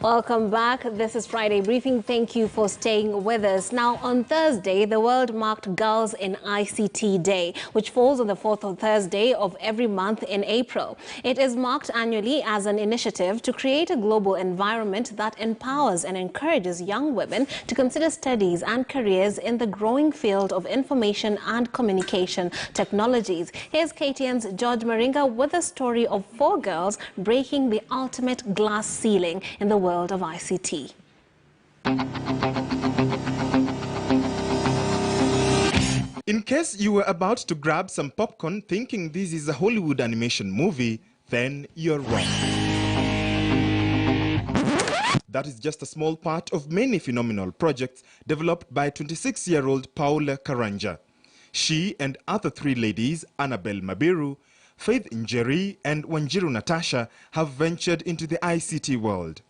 Welcome back. This is Friday Briefing. Thank you for staying with us. Now, on Thursday, the world marked Girls in ICT Day, which falls on the fourth Thursday of every month in April. It is marked annually as an initiative to create a global environment that empowers and encourages young women to consider studies and careers in the growing field of information and communication technologies. Here's KTN's George Maringa with a story of 4 girls breaking the ultimate glass ceiling in the world of ICT. In case you were about to grab some popcorn thinking this is a Hollywood animation movie, then you're wrong. That is just a small part of many phenomenal projects developed by 26-year-old Paula Karanja. She and other 3 ladies, Annabelle Mabiru, Faith Njeri and Wanjiru Natasha, have ventured into the ICT world.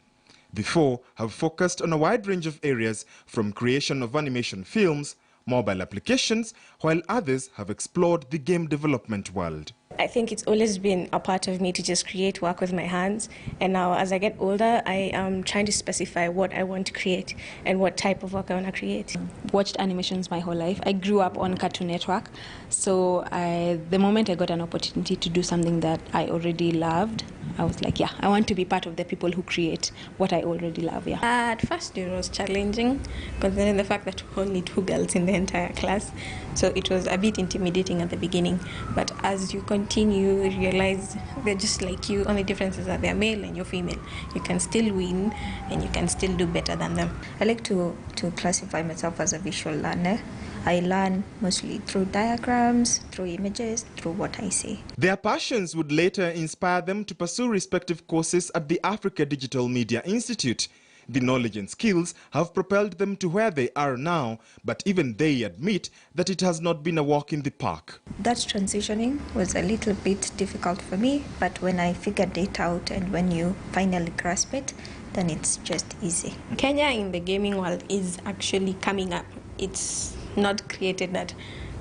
The 4 have focused on a wide range of areas from creation of animation films, mobile applications, while others have explored the game development world. I think it's always been a part of me to just create work with my hands, and now as I get older I am trying to specify what I want to create and what type of work I want to create. Watched animations my whole life. I grew up on Cartoon Network, so the moment I got an opportunity to do something that I already loved, I was like, yeah, I want to be part of the people who create what I already love. Yeah. At first it was challenging, considering the fact that we only 2 girls in the entire class, so it was a bit intimidating at the beginning, but as you continue, you realize they're just like you. Only difference is that they're male and you're female. You can still win and you can still do better than them. I like to classify myself as a visual learner. I learn mostly through diagrams, through images, through what I see. Their passions would later inspire them to pursue respective courses at the Africa Digital Media Institute. The knowledge and skills have propelled them to where they are now, but even they admit that it has not been a walk in the park. That transitioning was a little bit difficult for me, but when I figured it out and when you finally grasp it, then it's just easy. Kenya in the gaming world is actually coming up. It's not created that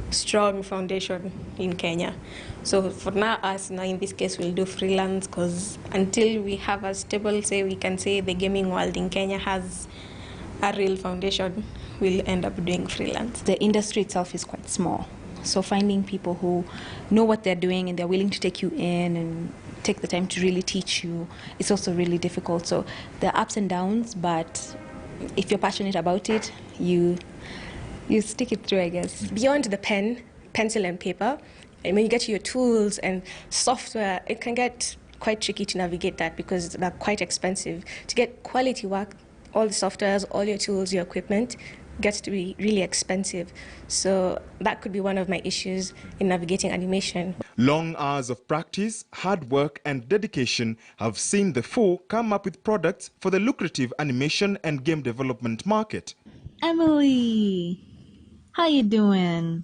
strong foundation in Kenya. So for now, us now in this case we'll do freelance, because until we have a stable, say we can say the gaming world in Kenya has a real foundation, we'll end up doing freelance. The industry itself is quite small, so finding people who know what they're doing and they're willing to take you in and take the time to really teach you, it's also really difficult. So there are ups and downs, but if you're passionate about it, you stick it through, I guess. Beyond the pencil and paper, and when you get to your tools and software, it can get quite tricky to navigate that because they're quite expensive. To get quality work, all the softwares, all your tools, your equipment gets to be really expensive. So that could be one of my issues in navigating animation. Long hours of practice, hard work and dedication have seen the 4 come up with products for the lucrative animation and game development market. Emily, how you doing?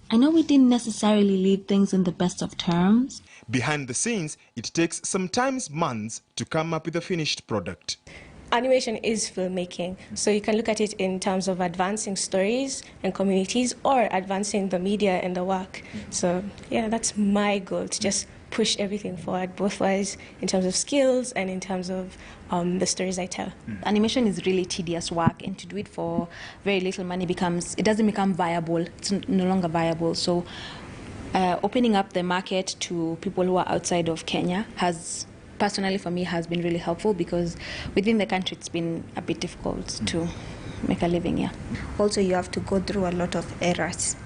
I know we didn't necessarily leave things in the best of terms. Behind the scenes, it takes sometimes months to come up with a finished product. Animation is filmmaking, so you can look at it in terms of advancing stories and communities or advancing the media and the work. So yeah, that's my goal, to just push everything forward, both ways in terms of skills and in terms of the stories I tell. Animation is really tedious work, and to do it for very little money it doesn't become viable. It's no longer viable. So opening up the market to people who are outside of Kenya personally for me has been really helpful, because within the country it's been a bit difficult to make a living. Yeah. Also, you have to go through a lot of errors.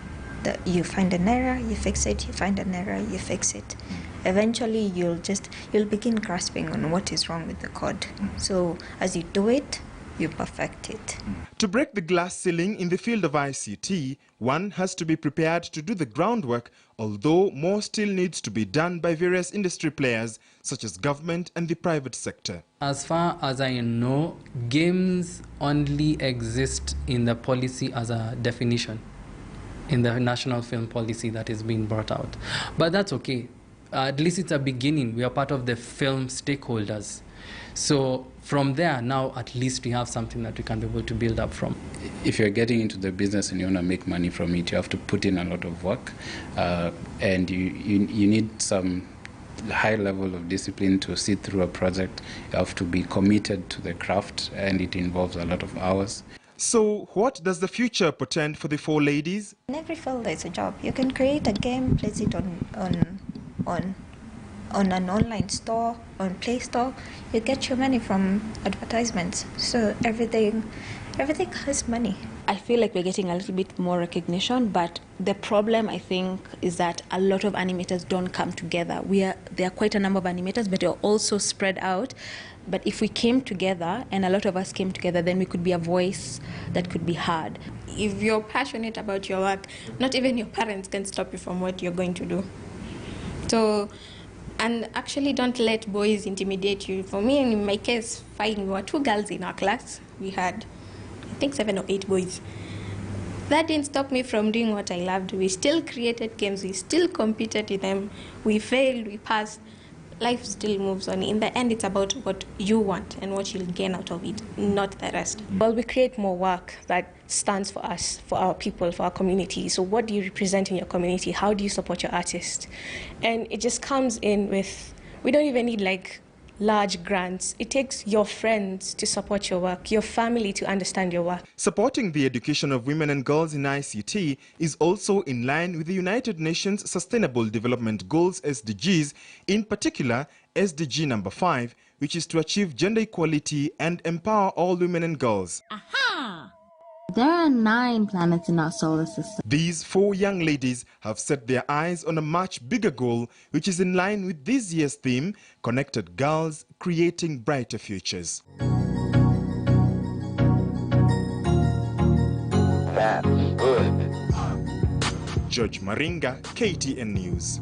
You find an error, you fix it, you find an error, you fix it. Eventually you'll begin grasping on what is wrong with the code. So as you do it, you perfect it. To break the glass ceiling in the field of ICT, one has to be prepared to do the groundwork, although more still needs to be done by various industry players such as government and the private sector. As far as I know, games only exist in the policy as a definition, in the national film policy that is being brought out. But that's okay. At least it's a beginning. We are part of the film stakeholders. So from there, now at least we have something that we can be able to build up from. If you're getting into the business and you want to make money from it, you have to put in a lot of work, and you need some high level of discipline to see through a project. You have to be committed to the craft, and it involves a lot of hours. So what does the future portend for the four ladies? In every field there's a job. You can create a game, place it on an online store, on Play Store. You get your money from advertisements. So everything has money. I feel like we're getting a little bit more recognition, but the problem, I think, is that a lot of animators don't come together. There are quite a number of animators, but they're also spread out. But if we came together, and a lot of us came together, then we could be a voice that could be heard. If you're passionate about your work, not even your parents can stop you from what you're going to do. So, and actually don't let boys intimidate you. For me, in my case, fine, we were 2 girls in our class. We had, I think, 7 or 8 boys. That didn't stop me from doing what I loved. We still created games. We still competed in them. We failed, we passed. Life still moves on. In the end, it's about what you want and what you'll gain out of it, not the rest. Well, we create more work that stands for us, for our people, for our community. So what do you represent in your community? How do you support your artist? And it just comes in with, we don't even need like large grants. It takes your friends to support your work, your family to understand your work. Supporting the education of women and girls in ICT is also in line with the United Nations Sustainable Development Goals SDGs, in particular SDG number 5, which is to achieve gender equality and empower all women and girls. There are 9 planets in our solar system. These 4 young ladies have set their eyes on a much bigger goal, which is in line with this year's theme, Connected Girls, Creating Brighter Futures. That's good. George Maringa, KTN News.